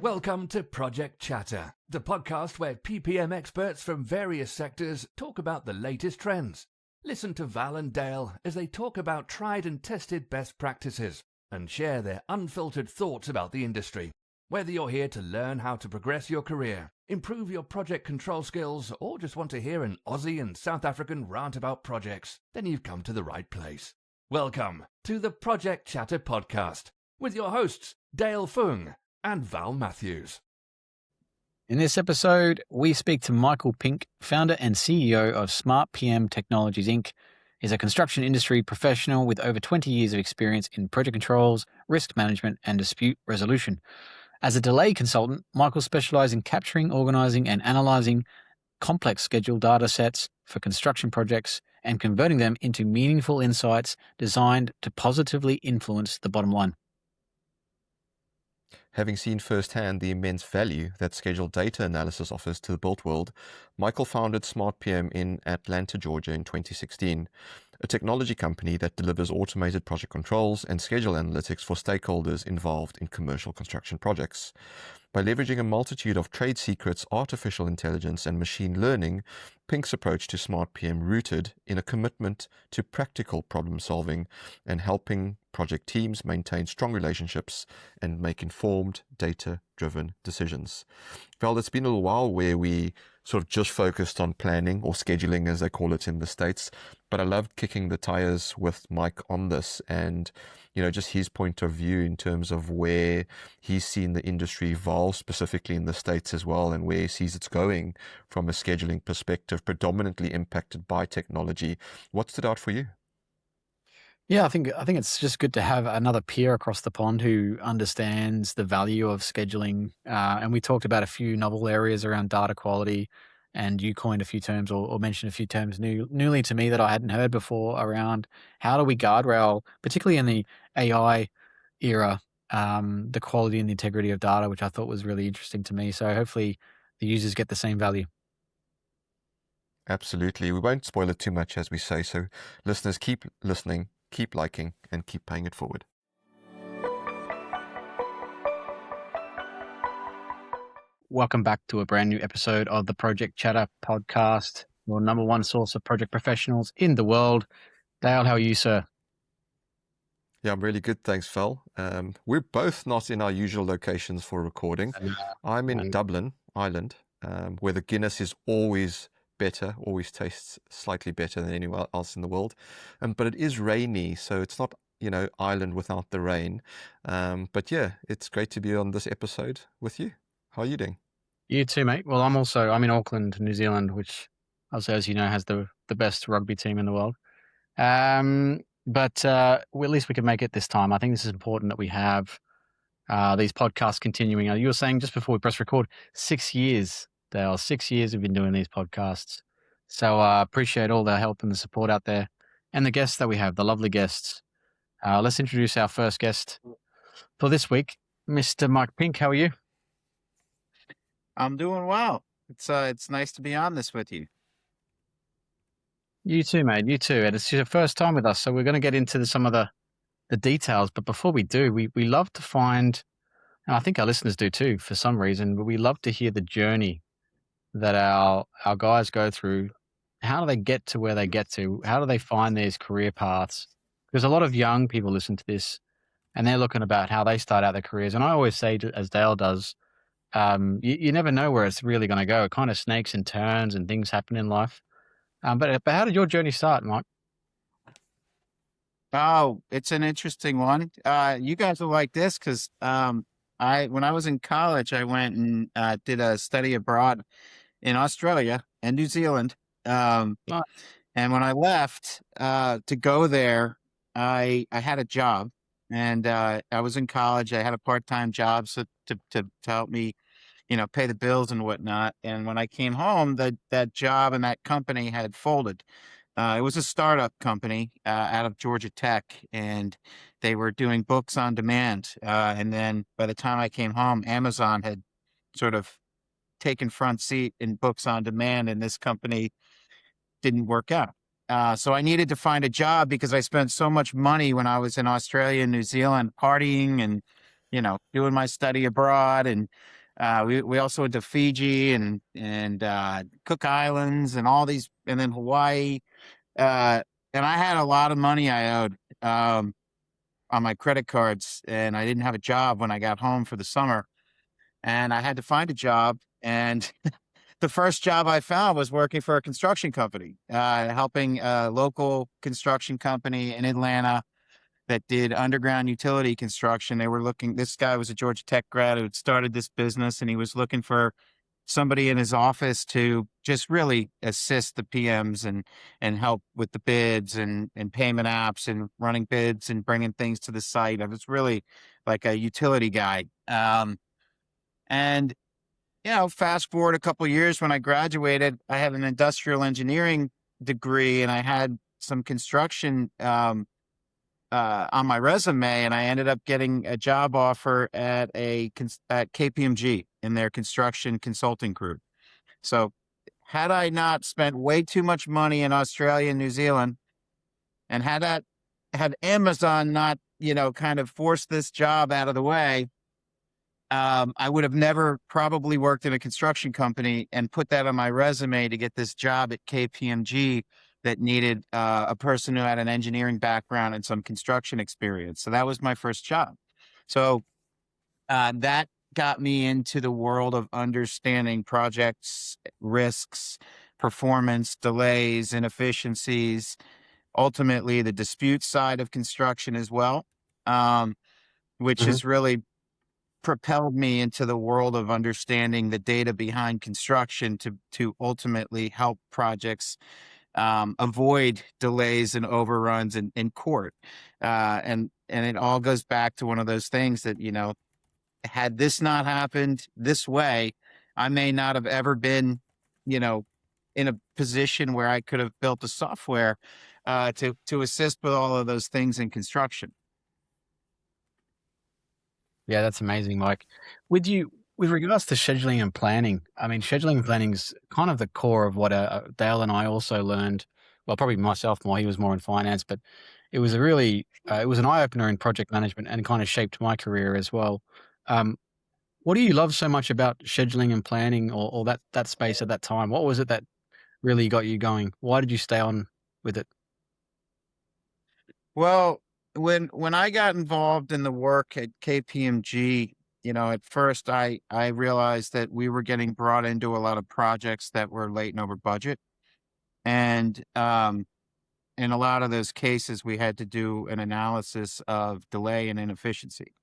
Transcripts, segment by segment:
Welcome to Project Chatter, the podcast where PPM experts from various sectors talk about the latest trends. Listen to Val and Dale as they talk about tried and tested best practices and share their unfiltered thoughts about the industry. Whether you're here to learn how to progress your career, improve your project control skills, or just want to hear an Aussie and South African rant about projects, then you've come to the right place. Welcome to the Project Chatter podcast with your hosts, Dale Fung and Val Matthews. In this episode, we speak to Michael Pink, founder and CEO of SmartPM Technologies, Inc. He's a construction industry professional with over 20 years of experience in project controls, risk management, and dispute resolution. As a delay consultant, Michael specializes in capturing, organizing, and analyzing complex schedule data sets for construction projects and converting them into meaningful insights designed to positively influence the bottom line. Having seen firsthand the immense value that scheduled data analysis offers to the built world, Michael founded SmartPM in Atlanta, Georgia in 2016, a technology company that delivers automated project controls and schedule analytics for stakeholders involved in commercial construction projects. By leveraging a multitude of trade secrets, artificial intelligence, and machine learning, Pink's approach to SmartPM rooted in a commitment to practical problem solving and helping project teams maintain strong relationships and make informed, data-driven decisions. Well, it's been a little while where we sort of just focused on planning or scheduling, as they call it in the States, but I loved kicking the tires with Mike on this and, just his point of view in terms of where he's seen the industry evolve, specifically in the States as well, and where he sees it's going from a scheduling perspective, predominantly impacted by technology. What stood out for you? Yeah, I think it's just good to have another peer across the pond who understands the value of scheduling. And we talked about a few novel areas around data quality, and you coined a few terms or mentioned a few terms newly to me that I hadn't heard before around how do we guardrail, particularly in the AI era, the quality and the integrity of data, which I thought was really interesting to me. So hopefully the users get the same value. Absolutely. We won't spoil it too much, as we say. So listeners, keep listening, keep liking, and keep paying it forward. Welcome back to a brand new episode of the Project Chatter podcast, your number one source of project professionals in the world. Dale, how are you, sir? Yeah, I'm really good. Thanks, Val. We're both not in our usual locations for recording. I'm in Dublin, Ireland, where the Guinness is always better, always tastes slightly better than anywhere else in the world. But it is rainy, so it's not, Ireland without the rain. But yeah, it's great to be on this episode with you. How are you doing? You too, mate. Well, I'm in Auckland, New Zealand, which also, as you know, has the best rugby team in the world. But at least we can make it this time. I think this is important that we have these podcasts continuing. You were saying just before we press record, 6 years, Dale, 6 years we've been doing these podcasts. So I appreciate all the help and the support out there and the guests that we have, the lovely guests. Let's introduce our first guest for this week, Mr. Mike Pink. How are you? I'm doing well. It's nice to be on this with you. You too, mate. You too. And it's your first time with us, so we're going to get into some of the details. But before we do, we love to find, and I think our listeners do too, for some reason, but we love to hear the journey that our guys go through. How do they get to where they get to? How do they find these career paths? Because a lot of young people listen to this, and they're looking about how they start out their careers. And I always say, as Dale does, you never know where it's really going to go. It kind of snakes and turns and things happen in life. But how did your journey start, Mike? Oh, it's an interesting one. You guys will like this because when I was in college, I went and did a study abroad in Australia and New Zealand. And when I left to go there, I had a job, and I was in college. I had a part-time job to help me, pay the bills and whatnot. And when I came home, that job and that company had folded. It was a startup company out of Georgia Tech, and they were doing books on demand. And then by the time I came home, Amazon had sort of taken front seat in books on demand, and this company didn't work out. So I needed to find a job because I spent so much money when I was in Australia and New Zealand partying and, doing my study abroad. And We also went to Fiji and Cook Islands and all these, and then Hawaii. And I had a lot of money I owed on my credit cards, and I didn't have a job when I got home for the summer, and I had to find a job. And the first job I found was working for a construction company, helping a local construction company in Atlanta that did underground utility construction. This guy was a Georgia Tech grad who had started this business, and he was looking for somebody in his office to just really assist the PMs and help with the bids and payment apps and running bids and bringing things to the site. I was really like a utility guy. And, fast forward a couple of years, when I graduated, I had an industrial engineering degree, and I had some construction on my resume, and I ended up getting a job offer at KPMG in their construction consulting group. So had I not spent way too much money in Australia and New Zealand, and had Amazon not, kind of forced this job out of the way, I would have never probably worked in a construction company and put that on my resume to get this job at KPMG that needed a person who had an engineering background and some construction experience. So that was my first job. So that got me into the world of understanding projects, risks, performance, delays, inefficiencies, ultimately the dispute side of construction as well, which has really propelled me into the world of understanding the data behind construction to ultimately help projects avoid delays and overruns in court. And it all goes back to one of those things that, had this not happened this way, I may not have ever been, in a position where I could have built a software to assist with all of those things in construction. Yeah, that's amazing, Mike. With regards to scheduling and planning, I mean, scheduling and planning is kind of the core of what Dale and I also learned. Well, probably myself more. He was more in finance, but it was it was an eye opener in project management and kind of shaped my career as well. What do you love so much about scheduling and planning, or that space at that time? What was it that really got you going? Why did you stay on with it? Well, when I got involved in the work at KPMG, at first I realized that we were getting brought into a lot of projects that were late and over budget. And in a lot of those cases, we had to do an analysis of delay and inefficiency.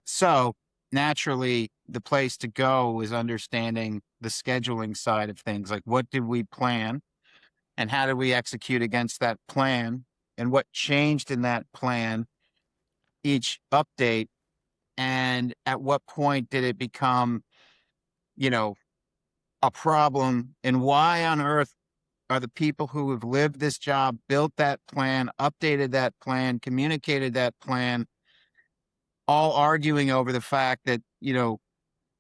So naturally, the place to go is understanding the scheduling side of things. Like, what did we plan and how did we execute against that plan? And what changed in that plan each update, and at what point did it become, a problem, and why on earth are the people who have lived this job, built that plan, updated that plan, communicated that plan, all arguing over the fact that,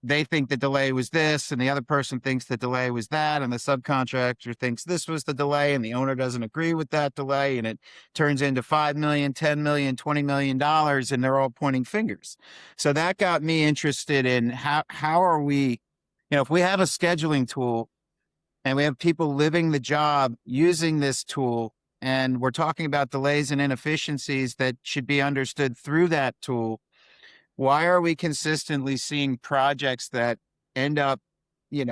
they think the delay was this and the other person thinks the delay was that, and the subcontractor thinks this was the delay and the owner doesn't agree with that delay, and it turns into $5 million, $10 million, $20 million, and they're all pointing fingers. So that got me interested in how are we, if we have a scheduling tool and we have people living the job using this tool, and we're talking about delays and inefficiencies that should be understood through that tool, why are we consistently seeing projects that end up,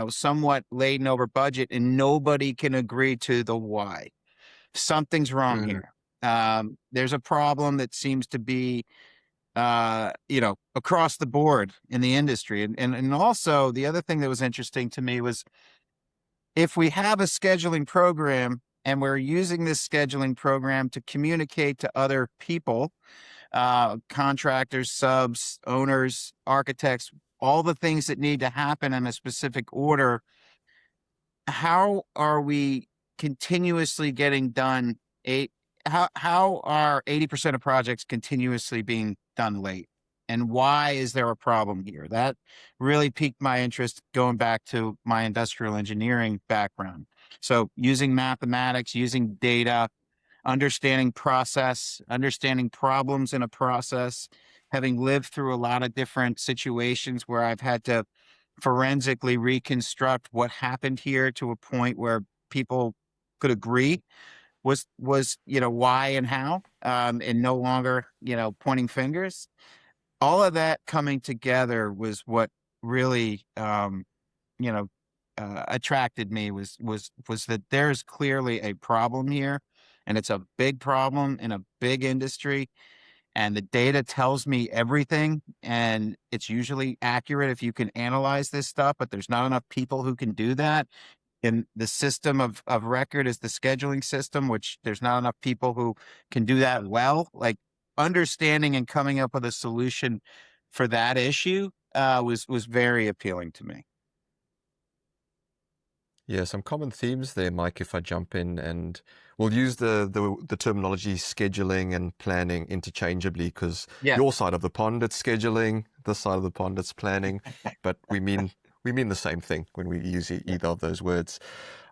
somewhat late and over budget, and nobody can agree to the why? Something's wrong here. There's a problem that seems to be, across the board in the industry. And also the other thing that was interesting to me was, if we have a scheduling program and we're using this scheduling program to communicate to other people, contractors, subs, owners, architects, all the things that need to happen in a specific order, how are we continuously getting done? How are 80% of projects continuously being done late? And why is there a problem here? That really piqued my interest, going back to my industrial engineering background. So using mathematics, using data, understanding process, understanding problems in a process, having lived through a lot of different situations where I've had to forensically reconstruct what happened here to a point where people could agree was why and how, and no longer pointing fingers. All of that coming together was what really attracted me, was that there's clearly a problem here, and it's a big problem in a big industry, and the data tells me everything, and it's usually accurate if you can analyze this stuff, but there's not enough people who can do that. And the system of record is the scheduling system, which there's not enough people who can do that well. Like, understanding and coming up with a solution for that issue was very appealing to me. Yeah, some common themes there, Mike, if I jump in, and we'll use the terminology scheduling and planning interchangeably, because your side of the pond, it's scheduling, this side of the pond, it's planning, but we mean the same thing when we use either of those words.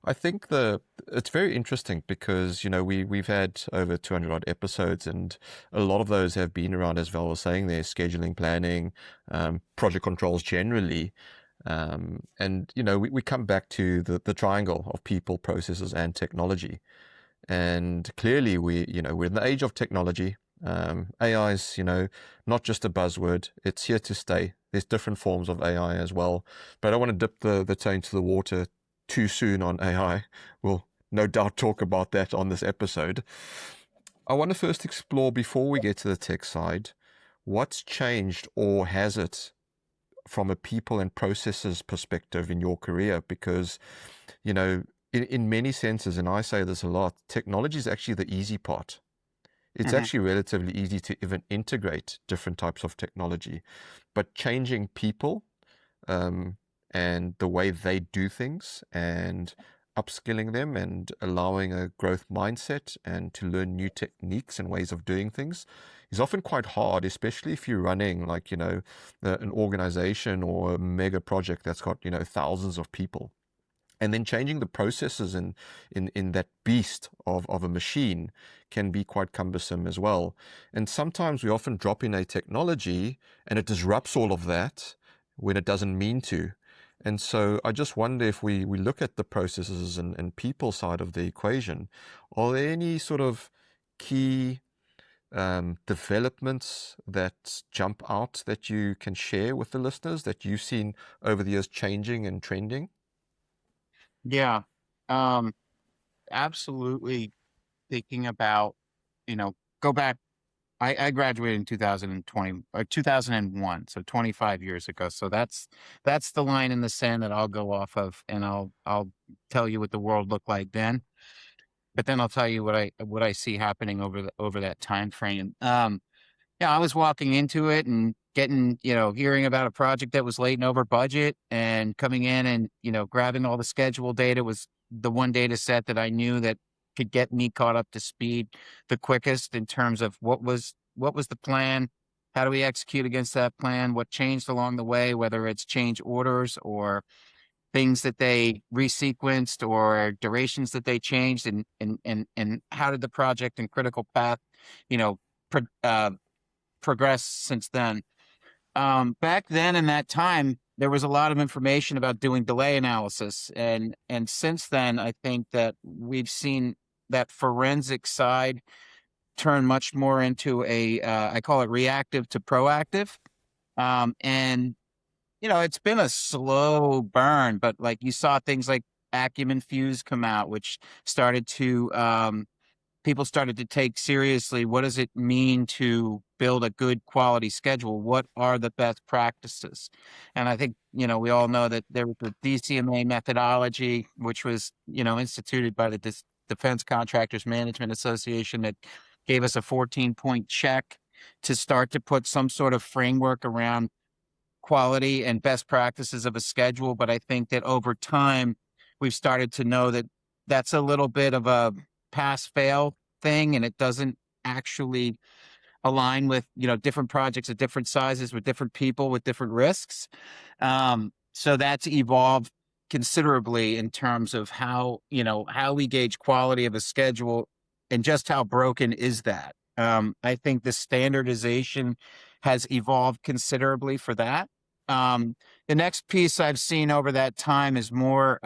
I think it's very interesting because, we've had over 200 odd episodes, and a lot of those have been around, as Val was saying there, scheduling, planning, project controls generally. And we come back to the triangle of people, processes, and technology. And clearly we're in the age of technology. AI is, not just a buzzword. It's here to stay. There's different forms of AI as well. But I don't want to dip the toe into the water too soon on AI. We'll no doubt talk about that on this episode. I want to first explore, before we get to the tech side, what's changed, or has it, from a people and processes perspective in your career? Because, in many senses, and I say this a lot, technology is actually the easy part. It's actually relatively easy to even integrate different types of technology, but changing people and the way they do things, and upskilling them and allowing a growth mindset and to learn new techniques and ways of doing things is often quite hard, especially if you're running an organization or a mega project that's got, thousands of people. And then changing the processes in that beast of a machine can be quite cumbersome as well. And sometimes we often drop in a technology and it disrupts all of that when it doesn't mean to. And so I just wonder, if we look at the processes and people side of the equation, are there any sort of key developments that jump out that you can share with the listeners that you've seen over the years changing and trending? Yeah, absolutely. Thinking about, go back. I graduated in 2020 or 2001, so 25 years ago. So that's the line in the sand that I'll go off of, and I'll tell you what the world looked like then. But then I'll tell you what I see happening over that time frame. I was walking into it and getting, hearing about a project that was late and over budget, and coming in and, grabbing all the schedule data was the one data set that I knew that could get me caught up to speed the quickest in terms of what was the plan, how do we execute against that plan, what changed along the way, whether it's change orders or things that they resequenced or durations that they changed, and how did the project and critical path, progress since then. Back then, in that time, there was a lot of information about doing delay analysis. And since then, I think that we've seen that forensic side turn much more into I call it reactive to proactive. And, it's been a slow burn, but like you saw things like Acumen Fuse come out, which started to, people started to take seriously, what does it mean to build a good quality schedule? What are the best practices? And I think, we all know that there was the DCMA methodology, which was, instituted by the Defense Contractors Management Association, that gave us a 14-point check to start to put some sort of framework around quality and best practices of a schedule. But I think that over time, we've started to know that that's a little bit of a pass-fail thing, and it doesn't actually align with, different projects at different sizes, with different people, with different risks. So that's evolved considerably in terms of how we gauge quality of a schedule, and just how broken is that. I think the standardization has evolved considerably for that. The next piece I've seen over that time is more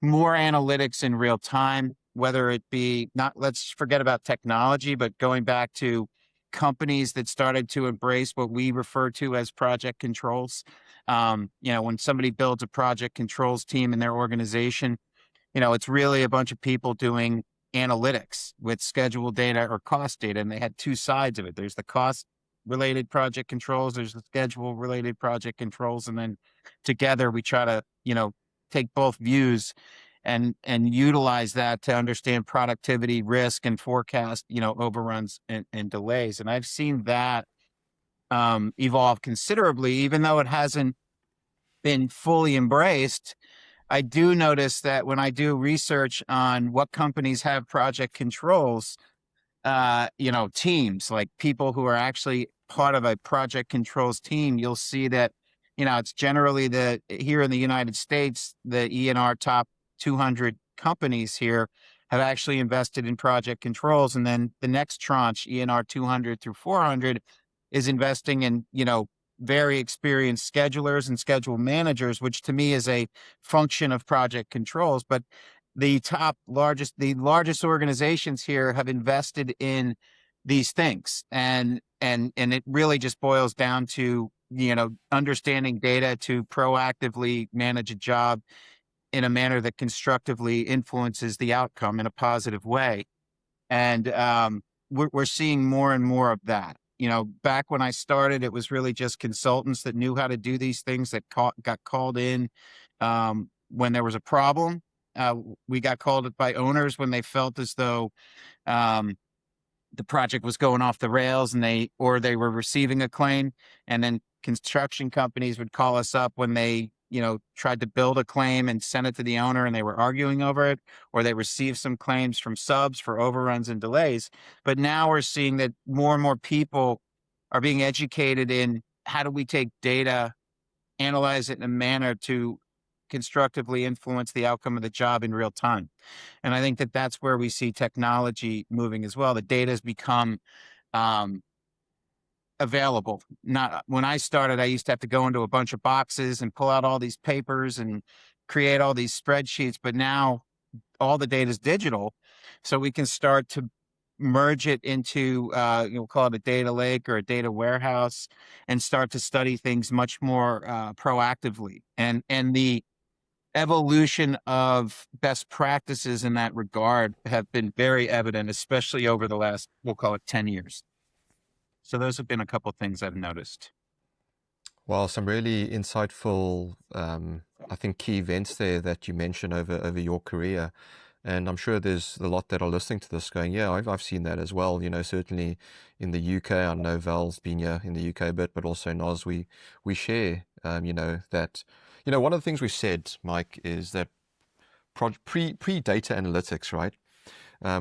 analytics in real time, whether it be not, let's forget about technology, but going back to companies that started to embrace what we refer to as project controls. When somebody builds a project controls team in their organization, it's really a bunch of people doing analytics with schedule data or cost data, and they had two sides of it. There's the cost related project controls, there's the schedule related project controls, and then together we try to, take both views and utilize that to understand productivity, risk, and forecast, overruns and delays. And I've seen that evolve considerably, even though it hasn't been fully embraced. I do notice that when I do research on what companies have project controls, teams, like people who are actually part of a project controls team, you'll see that, it's generally here in the United States, the E&R top 200 companies here have actually invested in project controls. And then the next tranche, E&R 200 through 400, is investing in, very experienced schedulers and schedule managers, which to me is a function of project controls. But the largest organizations here have invested in these things. And it really just boils down to, understanding data to proactively manage a job in a manner that constructively influences the outcome in a positive way. And we're seeing more and more of that. Back when I started, it was really just consultants that knew how to do these things that got called in when there was a problem. We got called by owners when they felt as though the project was going off the rails and they were receiving a claim. And then construction companies would call us up when they, tried to build a claim and send it to the owner and they were arguing over it, or they received some claims from subs for overruns and delays. But now we're seeing that more and more people are being educated in how do we take data, analyze it in a manner to constructively influence the outcome of the job in real time. And I think that that's where we see technology moving as well. The data has become available. Not when I started, I used to have to go into a bunch of boxes and pull out all these papers and create all these spreadsheets. But now all the data is digital, so we can start to merge it into, call it a data lake or a data warehouse, and start to study things much more proactively. And the evolution of best practices in that regard have been very evident, especially over the last, we'll call it 10 years. So those have been a couple of things I've noticed. Well, some really insightful, I think, key events there that you mentioned over your career. And I'm sure there's a lot that are listening to this going, yeah, I've seen that as well. Certainly in the UK, I know Val's been here in the UK a bit, but also in Oz, we share, that, one of the things we said, Mike, is that pre-data analytics, right?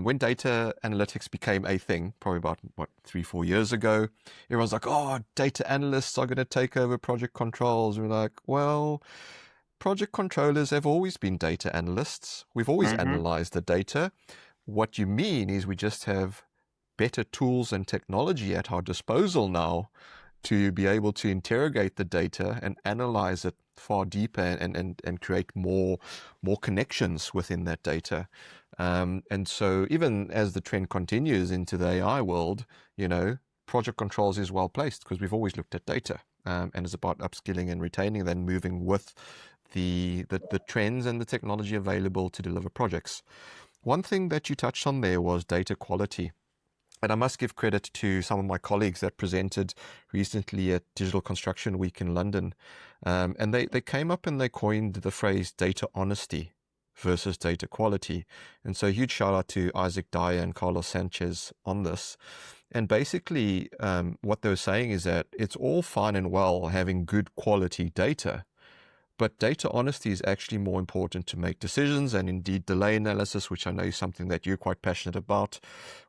When data analytics became a thing, probably about, 3-4 years ago, everyone's like, oh, data analysts are going to take over project controls. We're like, well, project controllers have always been data analysts. We've always analyzed the data. What you mean is we just have better tools and technology at our disposal now to be able to interrogate the data and analyze it far deeper and create more connections within that data. And so even as the trend continues into the AI world, project controls is well placed because we've always looked at data, and it's about upskilling and retaining, then moving with the trends and the technology available to deliver projects. One thing that you touched on there was data quality. And I must give credit to some of my colleagues that presented recently at Digital Construction Week in London. And they came up and they coined the phrase data honesty versus data quality. And so huge shout out to Isaac Dyer and Carlos Sanchez on this. And basically what they were saying is that it's all fine and well having good quality data, but data honesty is actually more important to make decisions and indeed delay analysis, which I know is something that you're quite passionate about,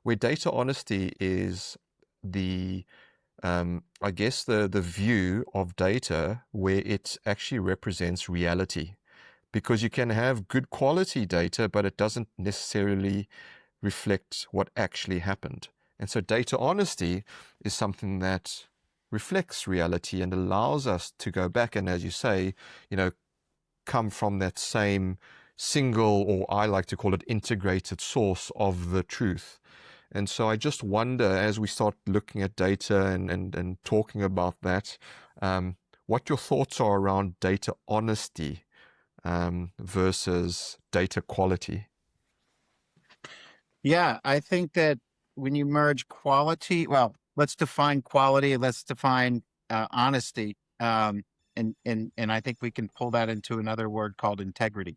where data honesty is the view of data where it actually represents reality. Because you can have good quality data, but it doesn't necessarily reflect what actually happened. And so data honesty is something that reflects reality and allows us to go back and, as you say, come from that same single, or I like to call it integrated source of the truth. And so I just wonder, as we start looking at data and talking about that, what your thoughts are around data honesty versus data quality. Yeah, I think that when you merge quality, well, let's define quality, let's define honesty. And I think we can pull that into another word called integrity,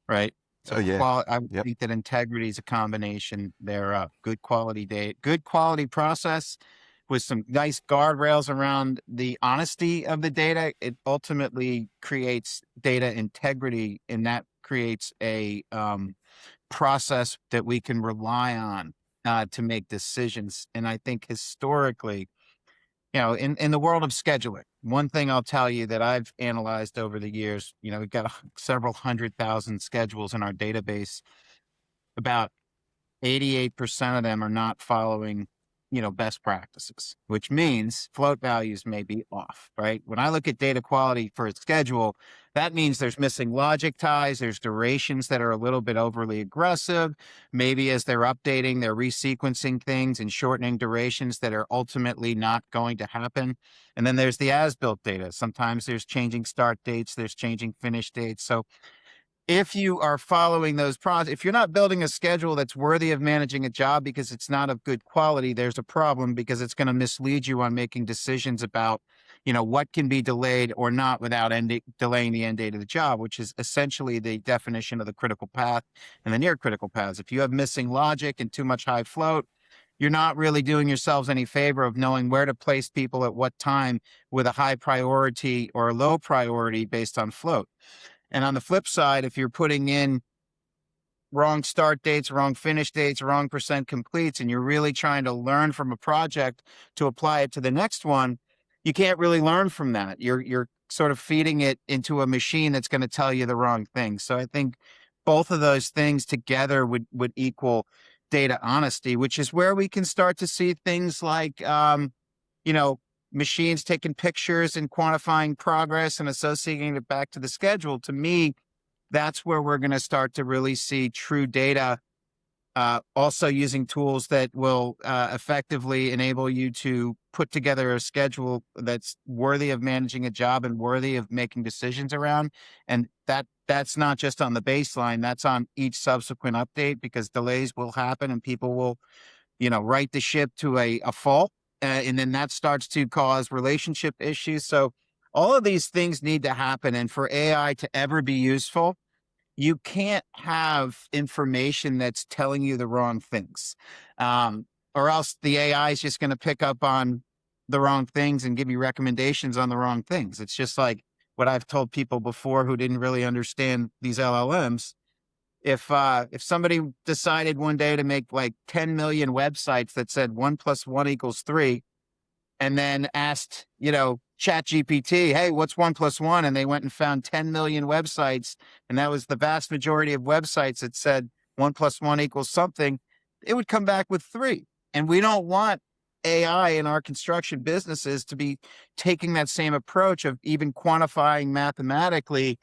right? So I would think that integrity is a combination thereof. Good quality data, good quality process with some nice guardrails around the honesty of the data. It ultimately creates data integrity, and that creates a process that we can rely on to make decisions. And I think historically, in the world of scheduling, one thing I'll tell you that I've analyzed over the years, we've got several 100,000 schedules in our database. About 88% of them are not following, best practices, which means float values may be off, right? When I look at data quality for a schedule, that means there's missing logic ties, there's durations that are a little bit overly aggressive. Maybe as they're updating, they're resequencing things and shortening durations that are ultimately not going to happen. And then there's the as-built data. Sometimes there's changing start dates, there's changing finish dates. So if you are following those processes, if you're not building a schedule that's worthy of managing a job because it's not of good quality, there's a problem, because it's going to mislead you on making decisions about, what can be delayed or not without delaying the end date of the job, which is essentially the definition of the critical path and the near critical paths. If you have missing logic and too much high float, you're not really doing yourselves any favor of knowing where to place people at what time with a high priority or a low priority based on float. And on the flip side, if you're putting in wrong start dates, wrong finish dates, wrong percent completes, and you're really trying to learn from a project to apply it to the next one, you can't really learn from that. You're sort of feeding it into a machine that's going to tell you the wrong thing. So I think both of those things together would equal data honesty, which is where we can start to see things like, machines taking pictures and quantifying progress and associating it back to the schedule. To me, that's where we're going to start to really see true data, also using tools that will effectively enable you to put together a schedule that's worthy of managing a job and worthy of making decisions around. And that's not just on the baseline, that's on each subsequent update, because delays will happen and people will, right the ship to a fault. And then that starts to cause relationship issues. So all of these things need to happen. And for AI to ever be useful, you can't have information that's telling you the wrong things, or else the AI is just going to pick up on the wrong things and give you recommendations on the wrong things. It's just like what I've told people before who didn't really understand these LLMs. If somebody decided one day to make like 10 million websites that said 1 + 1 = 3, and then asked, ChatGPT, hey, what's 1 + 1? And they went and found 10 million websites, and that was the vast majority of websites that said 1 + 1 = something, it would come back with 3. And we don't want AI in our construction businesses to be taking that same approach of even quantifying mathematically,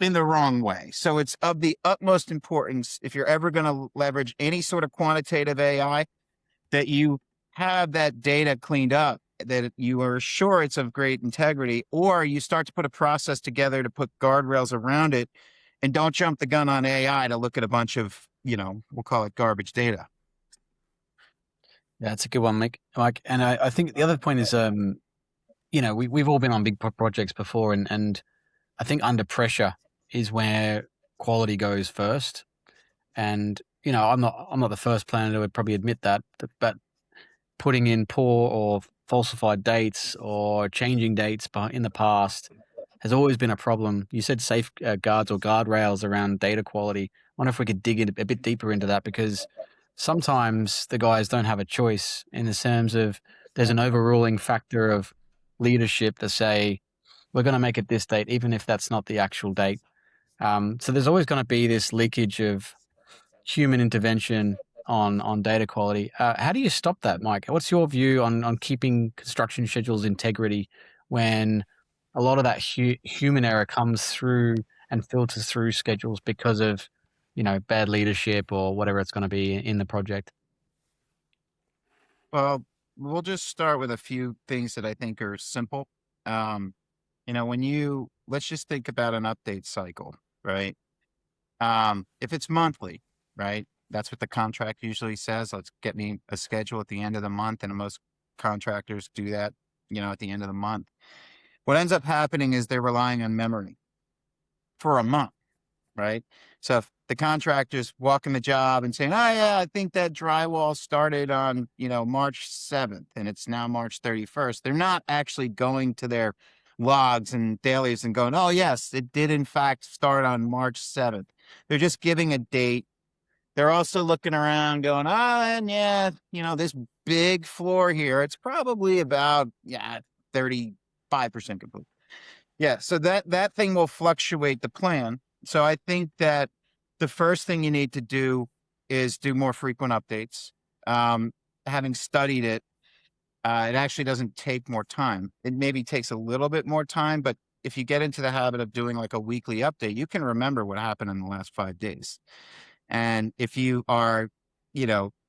in the wrong way. So it's of the utmost importance, if you're ever going to leverage any sort of quantitative AI, that you have that data cleaned up, that you are sure it's of great integrity, or you start to put a process together to put guardrails around it, and don't jump the gun on AI to look at a bunch of, we'll call it garbage data. Yeah, that's a good one, Mike. And I think the other point is, we've all been on big projects before, and I think under pressure is where quality goes first. And, I'm not the first planner who would probably admit that, but putting in poor or falsified dates or changing dates in the past has always been a problem. You said safeguards or guardrails around data quality. I wonder if we could dig in a bit deeper into that, because sometimes the guys don't have a choice in the terms of there's an overruling factor of leadership to say, we're going to make it this date, even if that's not the actual date. So there's always going to be this leakage of human intervention on data quality. How do you stop that, Mike? What's your view on keeping construction schedules integrity when a lot of that human error comes through and filters through schedules because of, bad leadership or whatever it's going to be in the project? Well, we'll just start with a few things that I think are simple. Let's just think about an update cycle, right? If it's monthly, right? That's what the contract usually says. Let's get me a schedule at the end of the month. And most contractors do that, at the end of the month. What ends up happening is they're relying on memory for a month, right? So if the contractor's walking the job and saying, oh yeah, I think that drywall started on, March 7th and it's now March 31st. They're not actually going to their logs and dailies and going, oh yes, it did in fact start on March 7th. They're just giving a date. They're also looking around going, and yeah, this big floor here, it's probably about, 35% complete. Yeah. So that thing will fluctuate the plan. So I think that the first thing you need to do is do more frequent updates. Having studied it, it actually doesn't take more time. It maybe takes a little bit more time, but if you get into the habit of doing like a weekly update, you can remember what happened in the last 5 days. And if you are,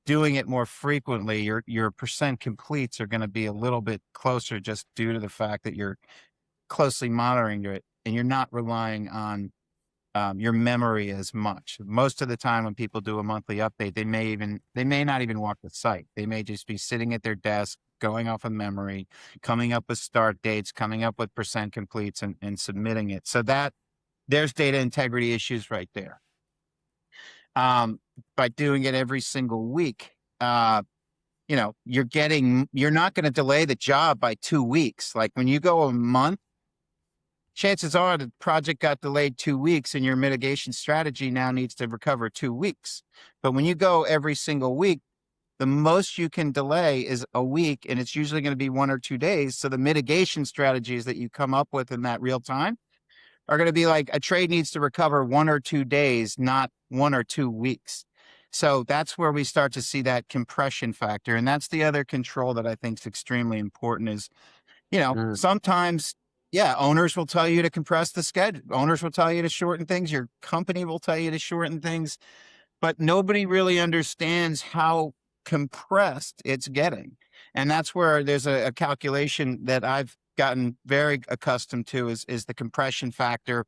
doing it more frequently, your percent completes are going to be a little bit closer just due to the fact that you're closely monitoring it and you're not relying on your memory as much. Most of the time when people do a monthly update, they may not even walk the site. They may just be sitting at their desk, going off of memory, coming up with start dates, coming up with percent completes and submitting it. So there's data integrity issues right there. By doing it every single week, you're not going to delay the job by 2 weeks. Like when you go a month, chances are the project got delayed 2 weeks and your mitigation strategy now needs to recover 2 weeks. But when you go every single week, the most you can delay is a week, and it's usually going to be 1 or 2 days. So the mitigation strategies that you come up with in that real time are going to be like a trade needs to recover 1 or 2 days, not 1 or 2 weeks. So that's where we start to see that compression factor. And that's the other control that I think is extremely important is, sometimes, owners will tell you to compress the schedule. Owners will tell you to shorten things. Your company will tell you to shorten things, but nobody really understands how compressed it's getting. And that's where there's a calculation that I've gotten very accustomed to is the compression factor.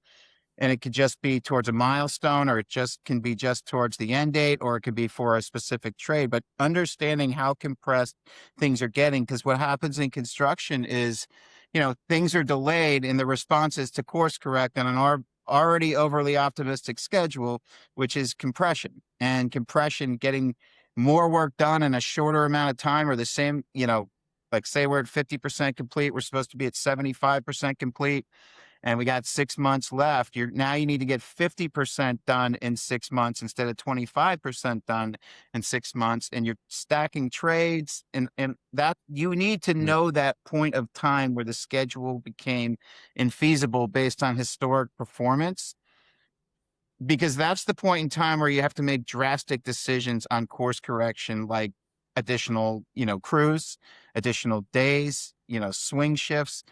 And it could just be towards a milestone, or it just can be just towards the end date, or it could be for a specific trade. But understanding how compressed things are getting, because what happens in construction is, things are delayed and the response is to course correct on an already overly optimistic schedule, which is compression. And compression, getting more work done in a shorter amount of time, or the same, like say we're at 50% complete, we're supposed to be at 75% complete. And we got 6 months left. Now you need to get 50% done in 6 months instead of 25% done in 6 months. And you're stacking trades, and that you need to know that point of time where the schedule became infeasible based on historic performance, because that's the point in time where you have to make drastic decisions on course correction, like additional, crews, additional days, swing shifts.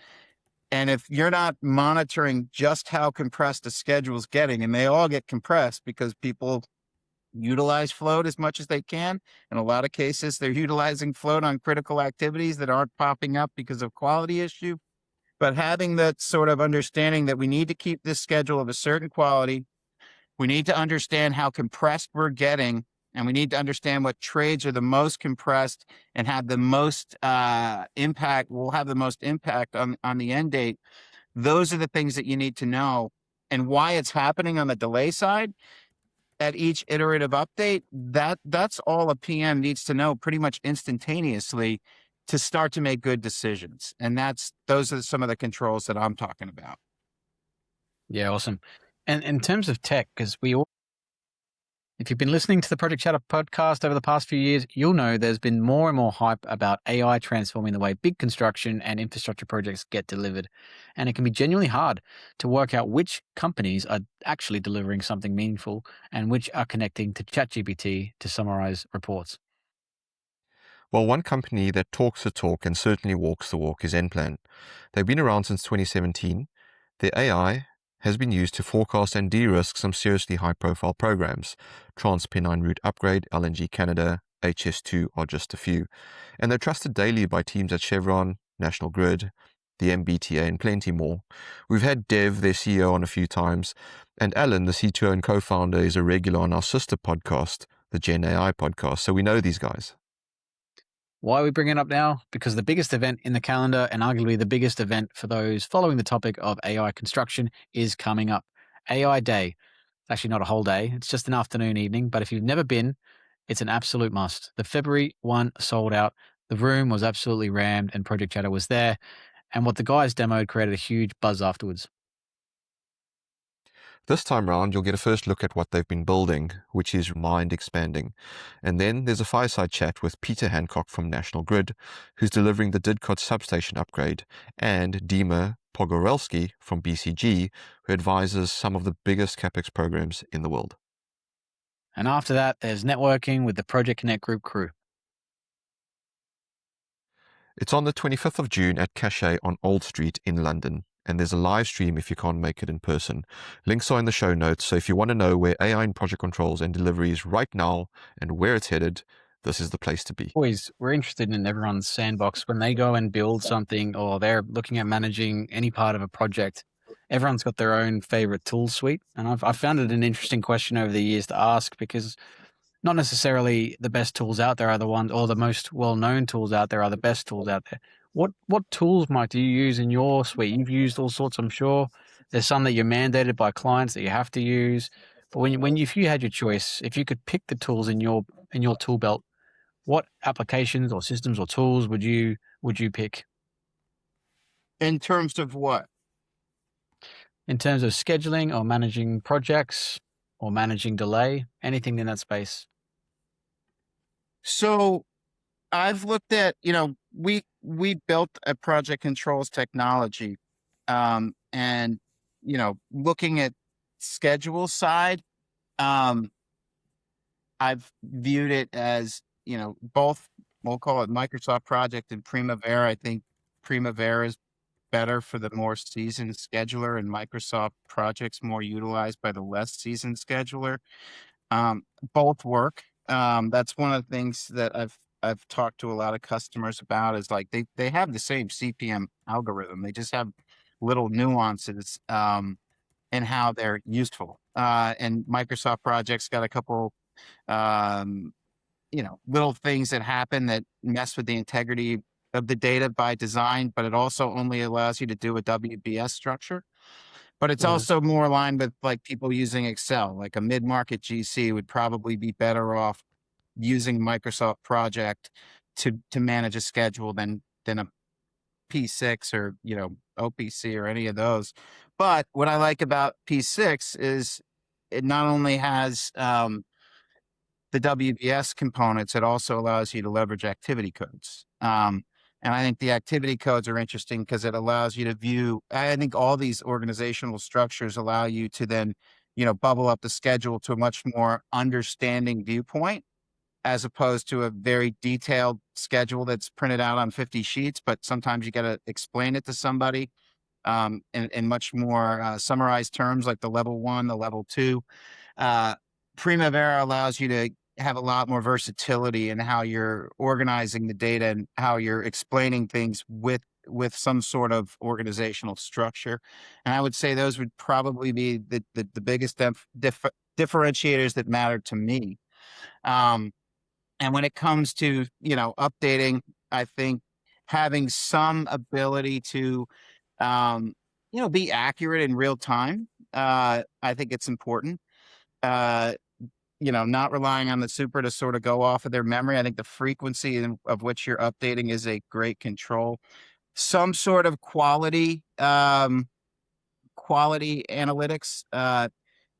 And if you're not monitoring just how compressed the schedule is getting, and they all get compressed because people utilize float as much as they can. In a lot of cases, they're utilizing float on critical activities that aren't popping up because of quality issue. But having that sort of understanding that we need to keep this schedule of a certain quality, we need to understand how compressed we're getting, and we need to understand what trades are the most compressed and have the most impact, will have the most impact on the end date. Those are the things that you need to know, and why it's happening on the delay side at each iterative update. That's all a PM needs to know pretty much instantaneously to start to make good decisions. And those are some of the controls that I'm talking about. Yeah, awesome. And in terms of tech, because we all If you've been listening to the Project Chatter podcast over the past few years, you'll know there's been more and more hype about AI transforming the way big construction and infrastructure projects get delivered. And it can be genuinely hard to work out which companies are actually delivering something meaningful and which are connecting to ChatGPT to summarize reports. Well, one company that talks the talk and certainly walks the walk is nPlan. They've been around since 2017. Their AI has been used to forecast and de-risk some seriously high-profile programs. Trans-Pennine Route Upgrade, LNG Canada, HS2 are just a few. And they're trusted daily by teams at Chevron, National Grid, the MBTA, and plenty more. We've had Dev, their CEO, on a few times, and Alan, the CTO and co-founder, is a regular on our sister podcast, the Gen AI podcast, so we know these guys. Why are we bringing it up now? Because the biggest event in the calendar, and arguably the biggest event for those following the topic of AI construction, is coming up. AI Day. It's actually not a whole day. It's just an afternoon, evening. But if you've never been, it's an absolute must. The February one sold out. The room was absolutely rammed and Project Chatter was there. And what the guys demoed created a huge buzz afterwards. This time round, you'll get a first look at what they've been building, which is mind-expanding. And then there's a fireside chat with Peter Hancock from National Grid, who's delivering the Didcot substation upgrade, and Dima Pogorelsky from BCG, who advises some of the biggest CapEx programs in the world. And after that, there's networking with the Project Connect Group crew. It's on the 25th of June at Cachet on Old Street in London, and there's a live stream if you can't make it in person. Links are in the show notes, so if you want to know where AI in project controls and delivery is right now and where it's headed, this is the place to be. Always, we're interested in everyone's sandbox. When they go and build something or they're looking at managing any part of a project, everyone's got their own favorite tool suite. And I've found it an interesting question over the years to ask, because not necessarily the best tools out there are the ones, or the most well-known tools out there are the best tools out there. What tools, Mike, do you use in your suite? You've used all sorts, I'm sure. There's some that you're mandated by clients that you have to use. But if you had your choice, if you could pick the tools in your tool belt, what applications or systems or tools would you pick? In terms of what? In terms of scheduling or managing projects or managing delay, anything in that space? So I've looked at, we built a project controls technology, and, looking at schedule side, I've viewed it as, both, we'll call it Microsoft Project and Primavera. I think Primavera is better for the more seasoned scheduler, and Microsoft Project's more utilized by the less seasoned scheduler. Both work. That's one of the things that I've talked to a lot of customers about, is like they have the same CPM algorithm. They just have little nuances in how they're useful. And Microsoft Project's got a couple little things that happen that mess with the integrity of the data by design, but it also only allows you to do a WBS structure. But it's also more aligned with like people using Excel. Like a mid-market GC would probably be better off using Microsoft Project to manage a schedule than a P6 or OPC or any of those. But what I like about P6 is it not only has the WBS components, it also allows you to leverage activity codes. And I think the activity codes are interesting because it allows you to view, I think all these organizational structures allow you to then, bubble up the schedule to a much more understanding viewpoint, as opposed to a very detailed schedule that's printed out on 50 sheets. But sometimes you got to explain it to somebody in much more summarized terms, like the level 1, the level 2. Primavera allows you to have a lot more versatility in how you're organizing the data and how you're explaining things with some sort of organizational structure. And I would say those would probably be the biggest differentiators that matter to me. And when it comes to, updating, I think having some ability to, be accurate in real time, I think it's important. Not relying on the super to sort of go off of their memory. I think the frequency of which you're updating is a great control. Some sort of quality analytics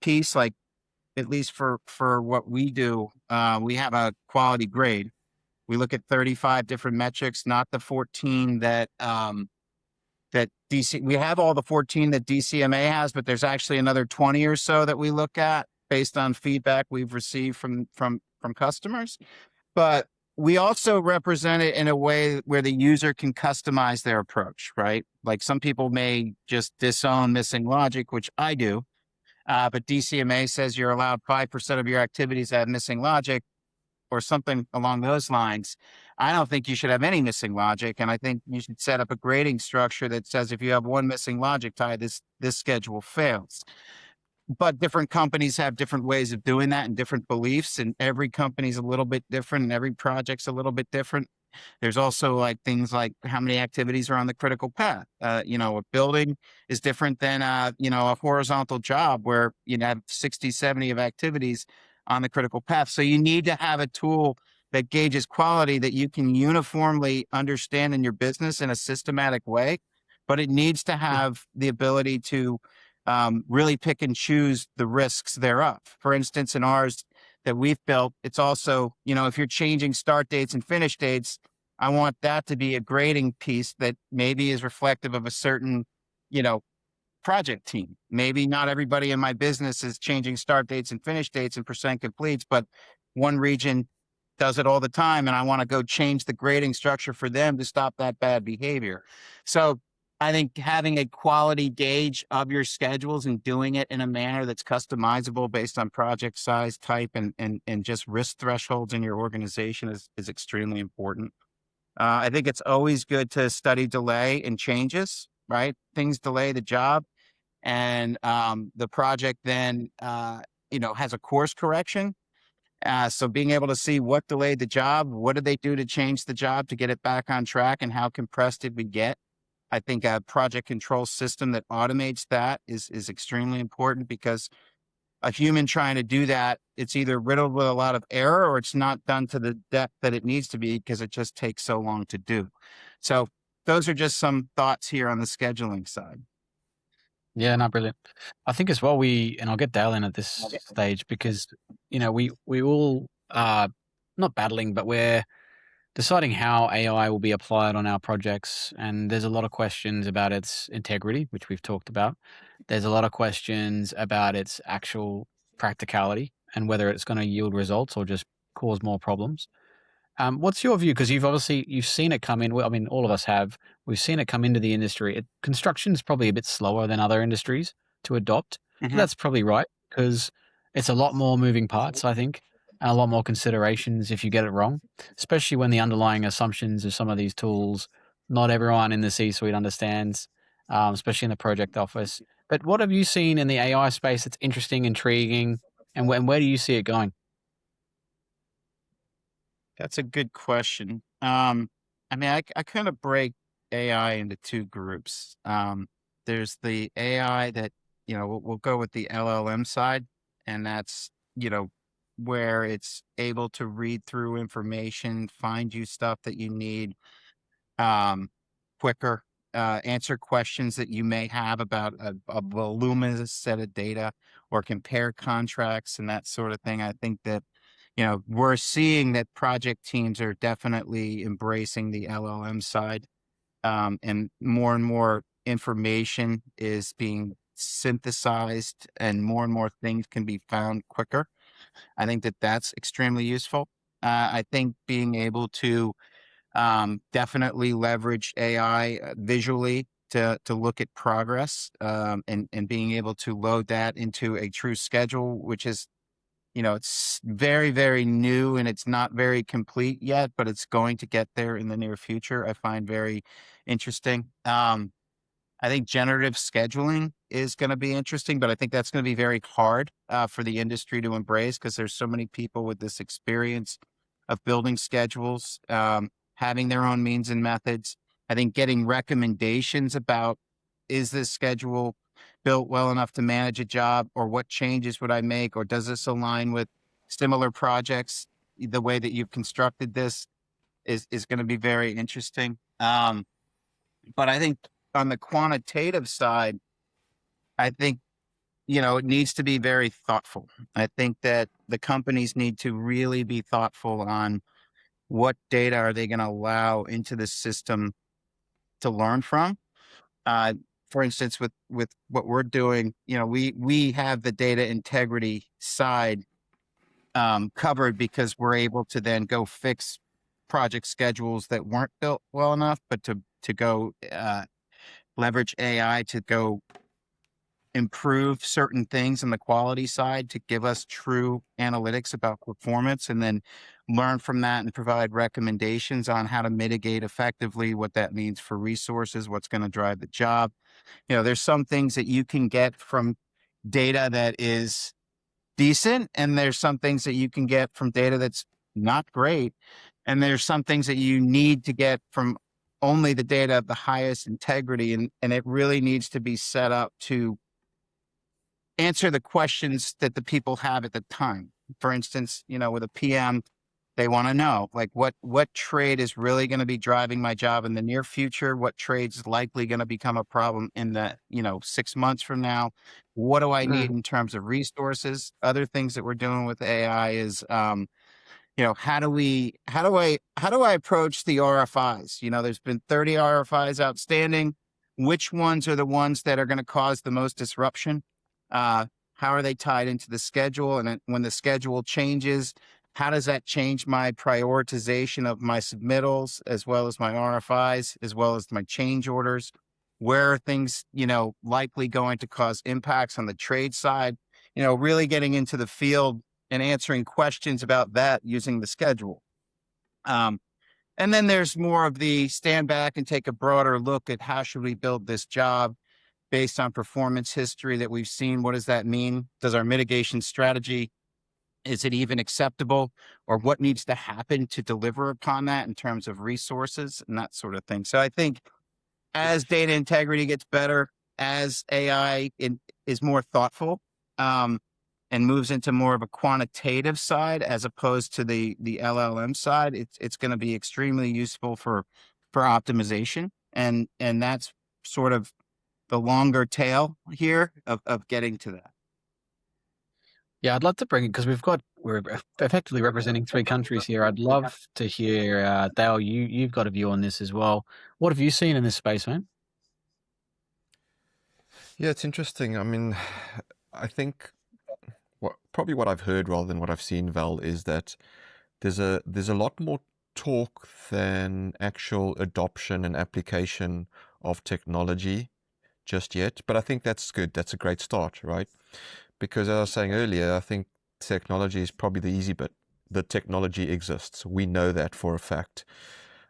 piece, like at least for what we do, we have a quality grade. We look at 35 different metrics, not the 14 that we have all the 14 that DCMA has, but there's actually another 20 or so that we look at based on feedback we've received from customers. But we also represent it in a way where the user can customize their approach, right? Like some people may just disown missing logic, which I do. But DCMA says you're allowed 5% of your activities that have missing logic or something along those lines. I don't think you should have any missing logic. And I think you should set up a grading structure that says if you have one missing logic tie, this schedule fails. But different companies have different ways of doing that and different beliefs. And every company's a little bit different and every project's a little bit different. There's also like things like how many activities are on the critical path. A building is different than, a horizontal job where you have 60, 70 of activities on the critical path. So you need to have a tool that gauges quality that you can uniformly understand in your business in a systematic way, but it needs to have the ability to really pick and choose the risks thereof. For instance, in ours that we've built, it's also, if you're changing start dates and finish dates, I want that to be a grading piece that maybe is reflective of a certain, project team. Maybe not everybody in my business is changing start dates and finish dates and percent completes, but one region does it all the time. And I want to go change the grading structure for them to stop that bad behavior. So I think having a quality gauge of your schedules and doing it in a manner that's customizable based on project size, type, and just risk thresholds in your organization is extremely important. I think it's always good to study delay and changes, right? Things delay the job and the project then, has a course correction. So being able to see what delayed the job, what did they do to change the job to get it back on track, and how compressed did we get? I think a project control system that automates that is extremely important, because a human trying to do that, it's either riddled with a lot of error or it's not done to the depth that it needs to be because it just takes so long to do. So those are just some thoughts here on the scheduling side. Yeah, no, brilliant. I think as well, and I'll get Dale in at this stage because, we all are not battling, but we're deciding how AI will be applied on our projects. And there's a lot of questions about its integrity, which we've talked about. There's a lot of questions about its actual practicality and whether it's going to yield results or just cause more problems. What's your view? Because you've seen it come in. I mean, all of us have. We've seen it come into the industry. Construction is probably a bit slower than other industries to adopt. Mhm. So that's probably right, because it's a lot more moving parts, I think, and a lot more considerations if you get it wrong, especially when the underlying assumptions of some of these tools, not everyone in the C-suite understands, especially in the project office. But what have you seen in the AI space that's interesting, intriguing, and where do you see it going? That's a good question. I kind of break AI into two groups. There's the AI that, we'll go with the LLM side, and that's, where it's able to read through information, find you stuff that you need quicker, answer questions that you may have about a voluminous set of data, or compare contracts and that sort of thing. I think that we're seeing that project teams are definitely embracing the LLM side, and more information is being synthesized and more things can be found quicker. I think that that's extremely useful. I think being able to definitely leverage AI visually to look at progress, and being able to load that into a true schedule, which is, it's very, very new and it's not very complete yet, but it's going to get there in the near future. I find very interesting. I think generative scheduling is going to be interesting, but I think that's going to be very hard for the industry to embrace, because there's so many people with this experience of building schedules, having their own means and methods. I think getting recommendations about, is this schedule built well enough to manage a job, or what changes would I make, or does this align with similar projects? The way that you've constructed this is going to be very interesting. But I think on the quantitative side, I think it needs to be very thoughtful. I think that the companies need to really be thoughtful on what data are they going to allow into the system to learn from. For instance, with what we're doing, we have the data integrity side covered because we're able to then go fix project schedules that weren't built well enough, but to go leverage AI to go improve certain things on the quality side to give us true analytics about performance, and then learn from that and provide recommendations on how to mitigate effectively, what that means for resources, what's going to drive the job. There's some things that you can get from data that is decent, and there's some things that you can get from data that's not great. And there's some things that you need to get from only the data of the highest integrity. And it really needs to be set up to answer the questions that the people have at the time. For instance, with a PM, they want to know, like, what trade is really going to be driving my job in the near future? What trade's likely going to become a problem in the, 6 months from now? What do I need in terms of resources? Other things that we're doing with AI is, how do I approach the RFIs? There's been 30 RFIs outstanding. Which ones are the ones that are going to cause the most disruption? How are they tied into the schedule? And when the schedule changes, how does that change my prioritization of my submittals, as well as my RFIs, as well as my change orders? Where are things, likely going to cause impacts on the trade side? Really getting into the field and answering questions about that using the schedule. And then there's more of the stand back and take a broader look at how should we build this job based on performance history that we've seen. What does that mean? Does our mitigation strategy, is it even acceptable? Or what needs to happen to deliver upon that in terms of resources and that sort of thing? So I think as data integrity gets better, as AI is more thoughtful, and moves into more of a quantitative side as opposed to the LLM side, it's going to be extremely useful for optimization. And that's sort of the longer tail here of getting to that. Yeah, I'd love to bring it because we're effectively representing 3 countries here. I'd love to hear, Dale, you've got a view on this as well. What have you seen in this space, man? Yeah, it's interesting. I mean, I think probably what I've heard rather than what I've seen, Val, is that there's a lot more talk than actual adoption and application of technology just yet. But I think that's good. That's a great start, right? Because as I was saying earlier, I think technology is probably the easy bit. The technology exists. We know that for a fact.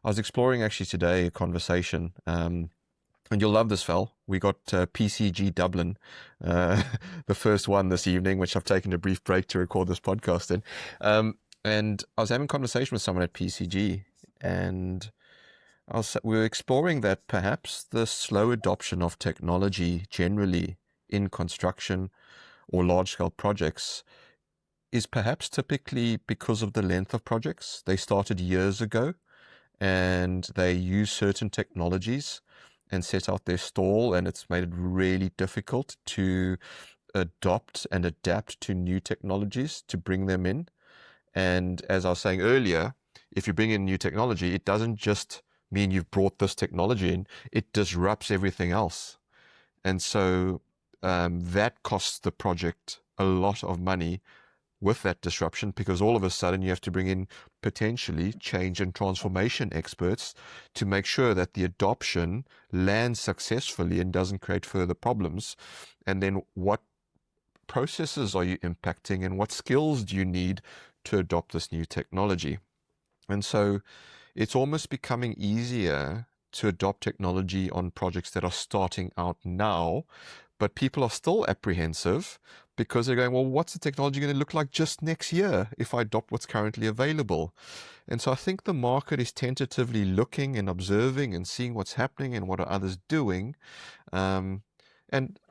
I was exploring actually today a conversation, and you'll love this, Val. We got PCG Dublin, the first one this evening, which I've taken a brief break to record this podcast in. And I was having a conversation with someone at PCG, and we were exploring that perhaps the slow adoption of technology generally in construction or large-scale projects is perhaps typically because of the length of projects. They started years ago, and they use certain technologies and set out their stall, and it's made it really difficult to adopt and adapt to new technologies, to bring them in. And as I was saying earlier, if you bring in new technology, it doesn't just mean you've brought this technology in, it disrupts everything else. And so that costs the project a lot of money with that disruption, because all of a sudden you have to bring in potentially change and transformation experts to make sure that the adoption lands successfully and doesn't create further problems. And then what processes are you impacting, and what skills do you need to adopt this new technology? And so it's almost becoming easier to adopt technology on projects that are starting out now, but people are still apprehensive because they're going, well, what's the technology going to look like just next year if I adopt what's currently available? And so I think the market is tentatively looking and observing and seeing what's happening and what are others doing. And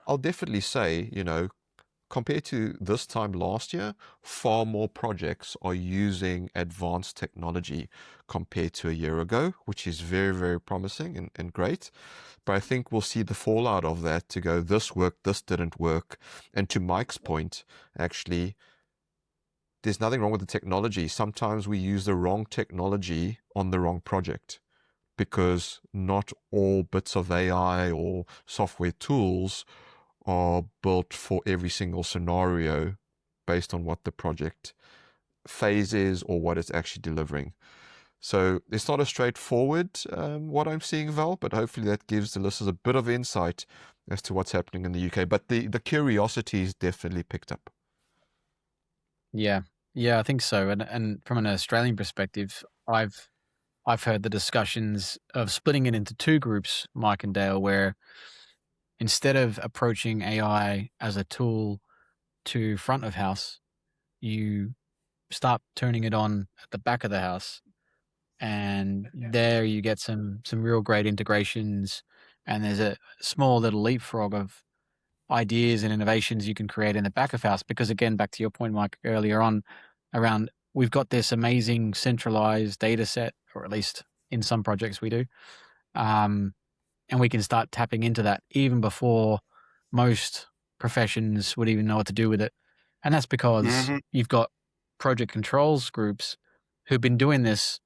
I'll definitely say, compared to this time last year, far more projects are using advanced technology compared to a year ago, which is very, very promising and great. But I think we'll see the fallout of that to go, this worked, this didn't work. And to Mike's point, actually, there's nothing wrong with the technology. Sometimes we use the wrong technology on the wrong project, because not all bits of AI or software tools are built for every single scenario based on what the project phase is or what it's actually delivering. So it's not a straightforward what I'm seeing, Val, but hopefully that gives the listeners a bit of insight as to what's happening in the UK. But the curiosity is definitely picked up. Yeah, I think so. And from an Australian perspective, I've heard the discussions of splitting it into two groups, Mike and Dale, where instead of approaching AI as a tool to front of house, you start turning it on at the back of the house, and there you get some real great integrations, and there's a small little leapfrog of ideas and innovations you can create in the back of house. Because again, back to your point, Mike, earlier on, around we've got this amazing centralized data set, or at least in some projects we do. And we can start tapping into that even before most professions would even know what to do with it. And that's because you've got project controls groups who've been doing this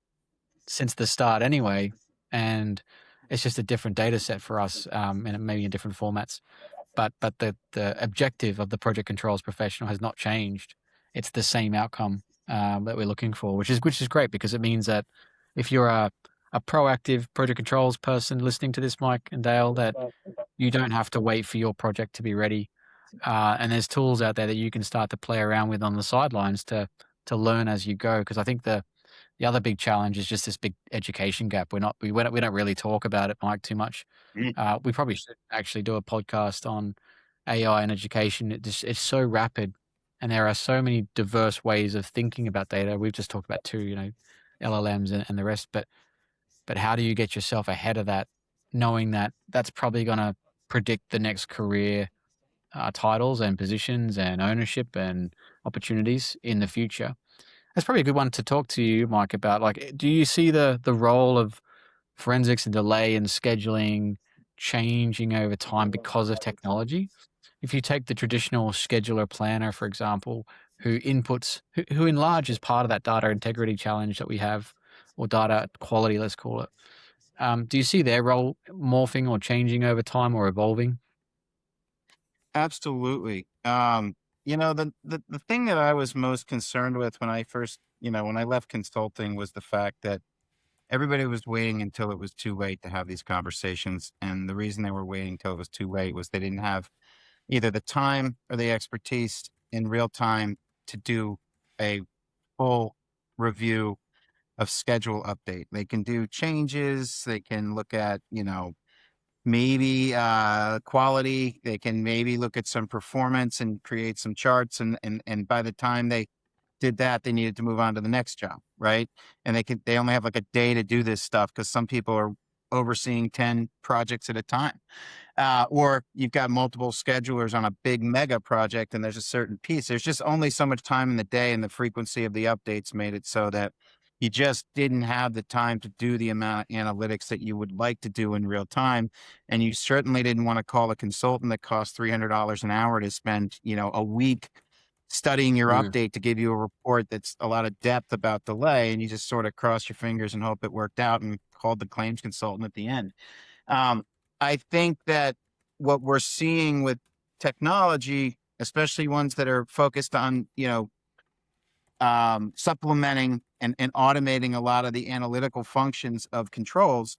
since the start anyway. And it's just a different data set for us, and maybe in different formats. But the objective of the project controls professional has not changed. It's the same outcome that we're looking for, which is great, because it means that if you're a proactive project controls person listening to this, Mike and Dale, that you don't have to wait for your project to be ready. And there's tools out there that you can start to play around with on the sidelines to learn as you go. Because I think the other big challenge is just this big education gap. We don't really talk about it, Mike, too much. We probably should actually do a podcast on AI and education. It's so rapid, and there are so many diverse ways of thinking about data. We've just talked about two, LLMs and the rest. But how do you get yourself ahead of that, knowing that that's probably going to predict the next career titles and positions and ownership and opportunities in the future? That's probably a good one to talk to you, Mike, about. Like, do you see the role of forensics and delay and scheduling changing over time because of technology? If you take the traditional scheduler planner, for example, who in large is part of that data integrity challenge that we have, or data quality, let's call it. Do you see their role morphing or changing over time or evolving? Absolutely. The thing that I was most concerned with when I first, when I left consulting, was the fact that everybody was waiting until it was too late to have these conversations. And the reason they were waiting until it was too late was they didn't have either the time or the expertise in real time to do a full review of schedule update. They can do changes. They can look at, maybe quality. They can maybe look at some performance and create some charts. And by the time they did that, they needed to move on to the next job, right? And they only have like a day to do this stuff, because some people are overseeing 10 projects at a time. Or you've got multiple schedulers on a big mega project, and there's a certain piece. There's just only so much time in the day, and the frequency of the updates made it so that you just didn't have the time to do the amount of analytics that you would like to do in real time. And you certainly didn't want to call a consultant that costs $300 an hour to spend, a week studying your update to give you a report that's a lot of depth about delay. And you just sort of cross your fingers and hope it worked out and called the claims consultant at the end. I think that what we're seeing with technology, especially ones that are focused on, supplementing and automating a lot of the analytical functions of controls,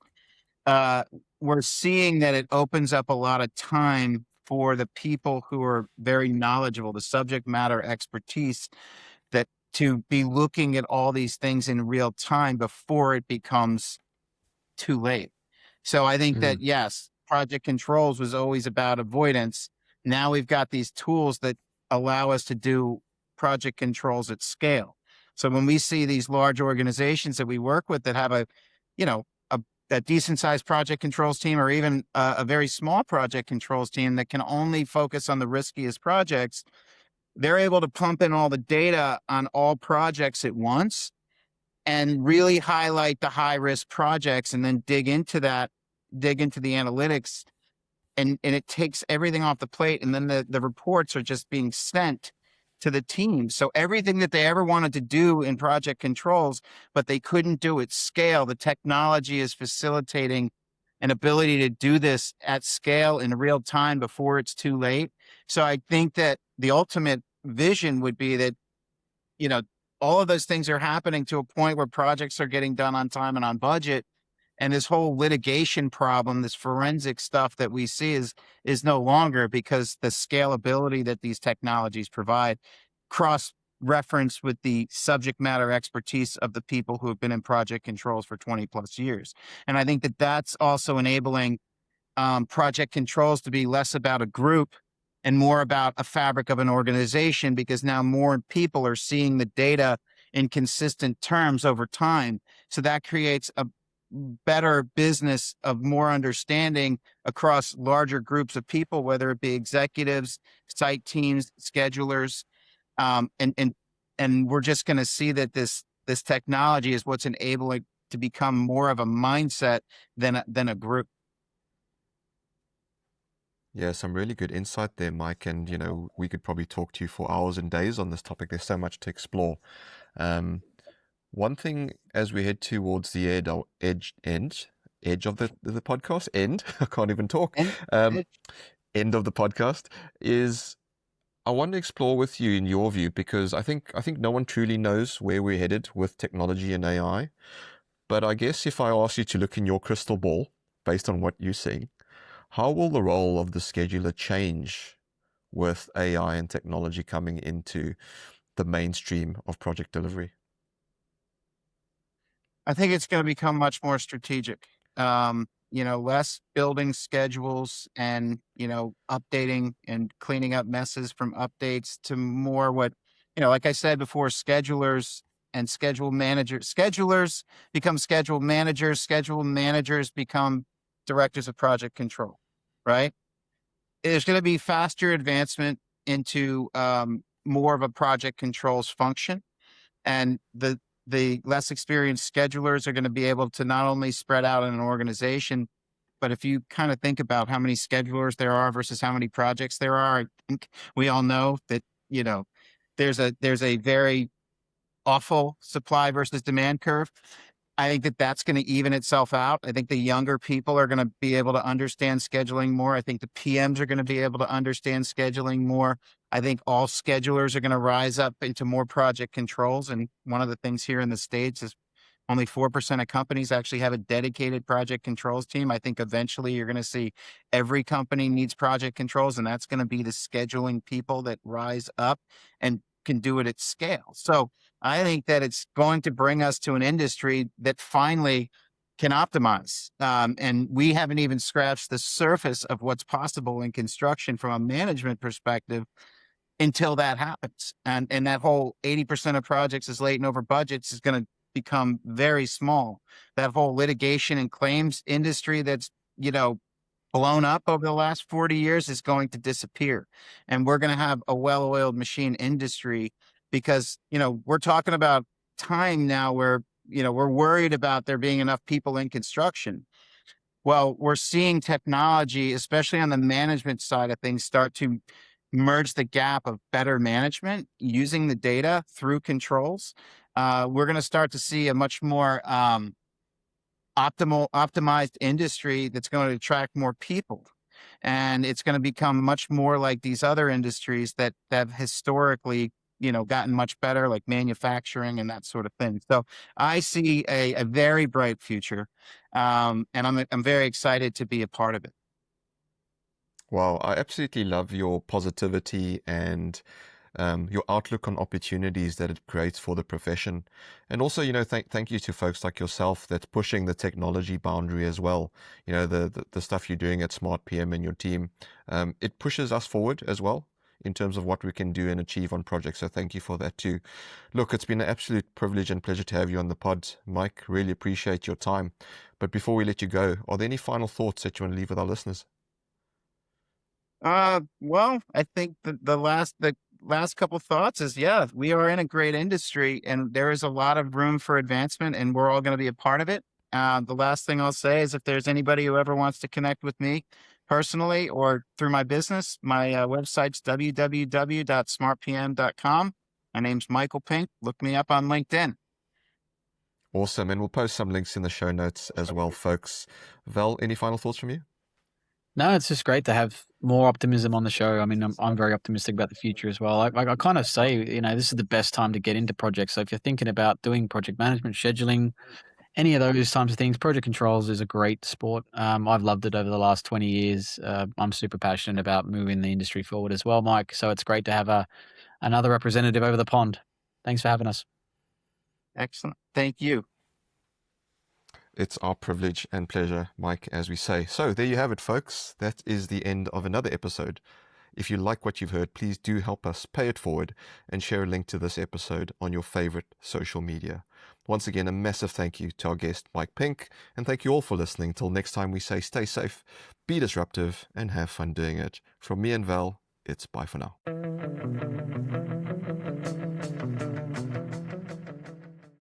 we're seeing that it opens up a lot of time for the people who are very knowledgeable, the subject matter expertise, that to be looking at all these things in real time before it becomes too late. So I think that, yes, project controls was always about avoidance. Now we've got these tools that allow us to do project controls at scale. So when we see these large organizations that we work with that have a decent sized project controls team, or even a very small project controls team that can only focus on the riskiest projects, they're able to pump in all the data on all projects at once and really highlight the high risk projects and then dig into the analytics, and it takes everything off the plate. And then the reports are just being sent to the team. So everything that they ever wanted to do in project controls, but they couldn't do at scale, the technology is facilitating an ability to do this at scale in real time before it's too late. So I think that the ultimate vision would be that, all of those things are happening to a point where projects are getting done on time and on budget. And this whole litigation problem, this forensic stuff that we see is no longer, because the scalability that these technologies provide cross-reference with the subject matter expertise of the people who have been in project controls for 20 plus years. And I think that that's also enabling project controls to be less about a group and more about a fabric of an organization, because now more people are seeing the data in consistent terms over time. So that creates a better business of more understanding across larger groups of people, whether it be executives, site teams, schedulers, and we're just going to see that this technology is what's enabling to become more of a mindset than a group. Yeah, some really good insight there, Mike. And, we could probably talk to you for hours and days on this topic. There's so much to explore. One thing as we head towards the edge of the podcast, I can't even talk, end of the podcast, is I want to explore with you in your view, because I think no one truly knows where we're headed with technology and AI. But I guess if I ask you to look in your crystal ball, based on what you're seeing, how will the role of the scheduler change with AI and technology coming into the mainstream of project delivery? I think it's going to become much more strategic. Less building schedules and, updating and cleaning up messes from updates, to more what, like I said before, schedulers and schedule managers. Schedulers become schedule managers become directors of project control, right? There's going to be faster advancement into more of a project controls function. And the less experienced schedulers are going to be able to not only spread out in an organization, but if you kind of think about how many schedulers there are versus how many projects there are, I think we all know that, there's a very awful supply versus demand curve. I think that that's going to even itself out. I think the younger people are going to be able to understand scheduling more. I think the PMs are going to be able to understand scheduling more. I think all schedulers are going to rise up into more project controls. And one of the things here in the States is only 4% of companies actually have a dedicated project controls team. I think eventually you're going to see every company needs project controls, and that's going to be the scheduling people that rise up and can do it at scale. So I think that it's going to bring us to an industry that finally can optimize. And we haven't even scratched the surface of what's possible in construction from a management perspective until that happens. And that whole 80% of projects is late and over budgets is going to become very small. That whole litigation and claims industry that's, blown up over the last 40 years is going to disappear. And we're going to have a well-oiled machine industry, because, we're talking about time now where, we're worried about there being enough people in construction. Well, we're seeing technology, especially on the management side of things, start to merge the gap of better management using the data through controls. We're going to start to see a much more optimized industry that's going to attract more people. And it's going to become much more like these other industries that have historically, gotten much better, like manufacturing and that sort of thing. So I see a very bright future, and I'm very excited to be a part of it. Well, I absolutely love your positivity and your outlook on opportunities that it creates for the profession. And also, thank you to folks like yourself that's pushing the technology boundary as well. The stuff you're doing at SmartPM and your team, it pushes us forward as well in terms of what we can do and achieve on projects. So thank you for that too. Look, it's been an absolute privilege and pleasure to have you on the pod, Mike. Really appreciate your time. But before we let you go, are there any final thoughts that you want to leave with our listeners? Well, I think the last couple thoughts is, yeah, we are in a great industry and there is a lot of room for advancement and we're all going to be a part of it. The last thing I'll say is if there's anybody who ever wants to connect with me personally or through my business, my website's www.smartpm.com. My name's Michael Pink. Look me up on LinkedIn. Awesome. And we'll post some links in the show notes as well, folks. Val, any final thoughts from you? No, it's just great to have more optimism on the show. I mean, I'm very optimistic about the future as well. I kind of say, this is the best time to get into projects. So if you're thinking about doing project management, scheduling, any of those types of things, project controls is a great sport. I've loved it over the last 20 years. I'm super passionate about moving the industry forward as well, Mike. So it's great to have another representative over the pond. Thanks for having us. Excellent. Thank you. It's our privilege and pleasure, Mike, as we say. So there you have it, folks. That is the end of another episode. If you like what you've heard, please do help us pay it forward and share a link to this episode on your favorite social media. Once again, a massive thank you to our guest, Mike Pink, and thank you all for listening. Till next time, we say stay safe, be disruptive, and have fun doing it. From me and Val, it's bye for now.